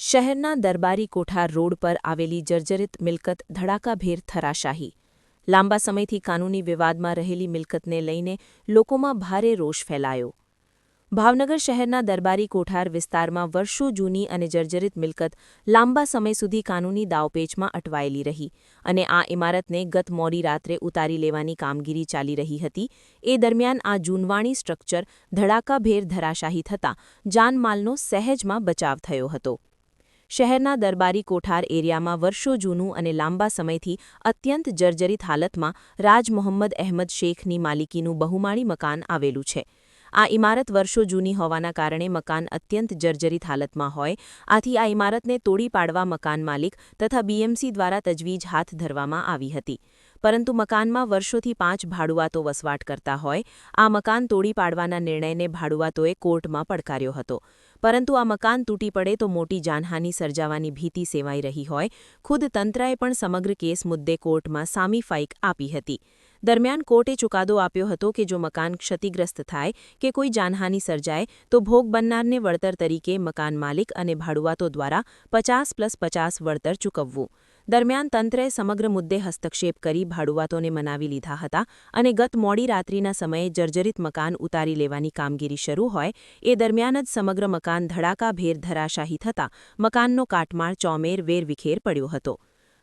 શહેરના દરબારી કોઠાર રોડ પર આવેલી જર્જરિત મિલકત ધડાકાભેર ધરાશાયી। લાંબા સમયથી કાનૂની વિવાદમાં રહેલી મિલકતને લઈને લોકોમાં ભારે રોષ ફેલાયો। ભાવનગર શહેરના દરબારી કોઠાર વિસ્તારમાં વર્ષો જૂની અને જર્જરિત મિલકત લાંબા સમય સુધી કાનૂની દાવપેચમાં અટવાયેલી રહી અને આ ઇમારતને ગત મોડી રાત્રે ઉતારી લેવાની કામગીરી ચાલી રહી હતી। એ દરમિયાન આ જૂનવાણી સ્ટ્રક્ચર ધડાકાભેર ધરાશાયી થતાં જાનમાલનો સહેજમાં બચાવ થયો હતો। શહેરના દરબારી કોઠાર એરિયામાં વર્ષો જૂનું અને લાંબા સમયથી અત્યંત જર્જરિત હાલતમાં રાજ મોહમ્મદ અહેમદ શેખની માલિકીનું બહુમાળી મકાન આવેલું છે। આ ઇમારત વર્ષો જૂની હોવાના કારણે મકાન અત્યંત જર્જરિત હાલતમાં હોય, આથી આ ઇમારતને તોડી પાડવા મકાન માલિક તથા બીએમસી દ્વારા તજવીજ હાથ ધરવામાં આવી હતી, પરંતુ મકાનમાં વર્ષોથી 5 ભાડુઆતો વસવાટ કરતા હોય આ મકાન તોડી પાડવાના નિર્ણયને ભાડુઆતોએ કોર્ટમાં પડકાર્યો હતો, પરંતુ આ મકાન તૂટી પડે તો મોટી જાનહાનિ સર્જાવાની ભીતિ સેવાઈ રહી હોય ખુદ તંત્રએ પણ સમગ્ર કેસ મુદ્દે કોર્ટમાં સામી ફાઇક આપી હતી। દરમિયાન કોર્ટે ચુકાદો આપ્યો હતો કે જો મકાન ક્ષતિગ્રસ્ત થાય કે કોઈ જાનહાનિ સર્જાય તો ભોગ બનનારને વળતર તરીકે મકાન માલિક અને ભાડુઆતો દ્વારા 50+50 વળતર ચૂકવવું। દરમિયાન તંત્રએ સમગ્ર મુદ્દે હસ્તક્ષેપ કરી ભાડુઆતોને મનાવી લીધા હતા અને ગત મોડી રાત્રિના સમયે જર્જરિત મકાન ઉતારી લેવાની કામગીરી શરૂ હોય એ દરમિયાન જ સમગ્ર મકાન ધડાકાભેર ધરાશાયી થતાં મકાનનો કાટમાળ ચોમેર વેરવિખેર પડ્યો હતો।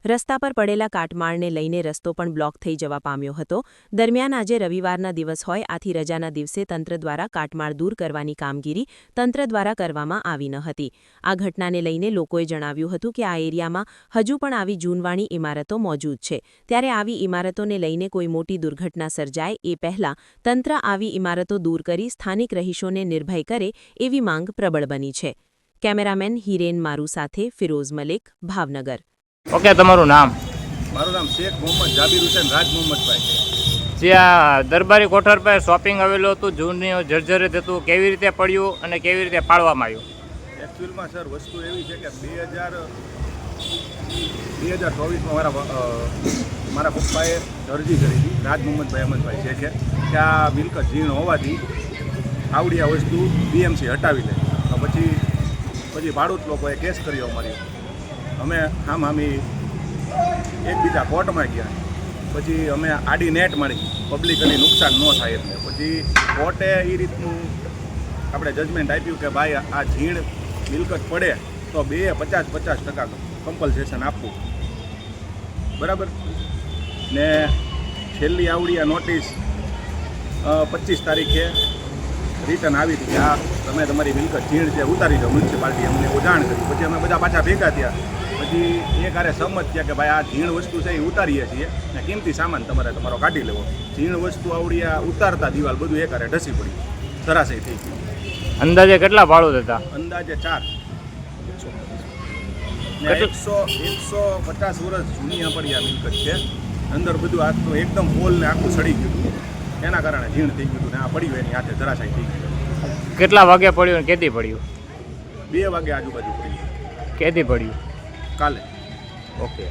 રસ્તા પર પડેલા કાટમાળને લઈને રસ્તો પણ બ્લોક થઈ જવા પામ્યો હતો। દરમિયાન આજે રવિવારના દિવસ હોય આથી રજાના દિવસે તંત્ર દ્વારા કાટમાળ દૂર કરવાની કામગીરી તંત્ર દ્વારા કરવામાં આવી ન હતી। આ ઘટનાને લઈને લોકોએ જણાવ્યું હતું કે આ એરિયામાં હજુ પણ આવી જૂનવાણી ઇમારતો મોજૂદ છે, ત્યારે આવી ઇમારતોને લઈને કોઈ મોટી દુર્ઘટના સર્જાય એ પહેલાં તંત્ર આવી ઇમારતો દૂર કરી સ્થાનિક રહીશોને નિર્ભય કરે એવી માંગ પ્રબળ બની છે। કેમેરામેન હિરેન મારુ સાથે ફિરોઝ મલિક, ભાવનગર। ઓકે, તમારું નામ? મારું નામ શેખ મોહમ્મદ જાબીર હુસૈન રાજ મોહમ્મદભાઈ। જ્યાં દરબારી કોઠાર પર શોપિંગ આવેલું હતું, જૂની જર્જરિત હતું, કેવી રીતે પડ્યું અને કેવી રીતે પાડવામાં આવ્યું? એકચ્યુઅલમાં સર વસ્તુ એવી છે કે 2024માં મારા પપ્પાએ અરજી કરી હતી રાજ મોહમ્મદભાઈ અહમદભાઈ શેખે કે આ મિલકત જીર્ણ હોવાથી આવડી આ વસ્તુ બીએમસી હટાવી લે। તો પછી ભાડૂત લોકોએ કેસ કર્યો અમારી, અમે હામી એકબીજા કોર્ટમાં ગયા, પછી અમે આડી નેટ મારી પબ્લિકલી નુકસાન ન થાય એટલે પછી કોર્ટે એ રીતનું આપણે જજમેન્ટ આપ્યું કે ભાઈ આ જીણ મિલકત પડે તો 50% કમ્પલ્સેશન આપવું, બરાબર ને છેલ્લી આવડી આ નોટિસ 25 તારીખે રિટર્ન આવી હતી કે આ તમે તમારી મિલકત જીણ છે ઉતારી દો। મ્યુનિસિપાલિટી અમને જાણ કરી, પછી અમે બધા પાછા ભેગા થયા, પછી એક આરે સહમત થયા કે ભાઈ આ જીણ વસ્તુ છે એ ઉતારીએ છીએ ને કિંમતી સામાન તમારો કાઢી લેવો। જીણ વસ્તુ આવડી આ ઉતારતા દિવાલ બધું એક આરે ઢસી પડી, ધરાશયી થઈ ગયું। અંદાજે કેટલા ભાડું હતા? અંદાજે 150 વર્ષ જૂની પડી આ મિલકત છે, અંદર બધું આખું એકદમ પોલ ને આખું સડી ગયું, એના કારણે જીણ થઈ ગયું ને આ પડ્યું એની હાથે ધરાશાયી થઈ ગયું। કેટલા વાગે પડ્યું અને કેદી પડ્યું? 2 વાગે આજુબાજુ પડ્યું। કેદી પડ્યું? કાલે। ઓકે।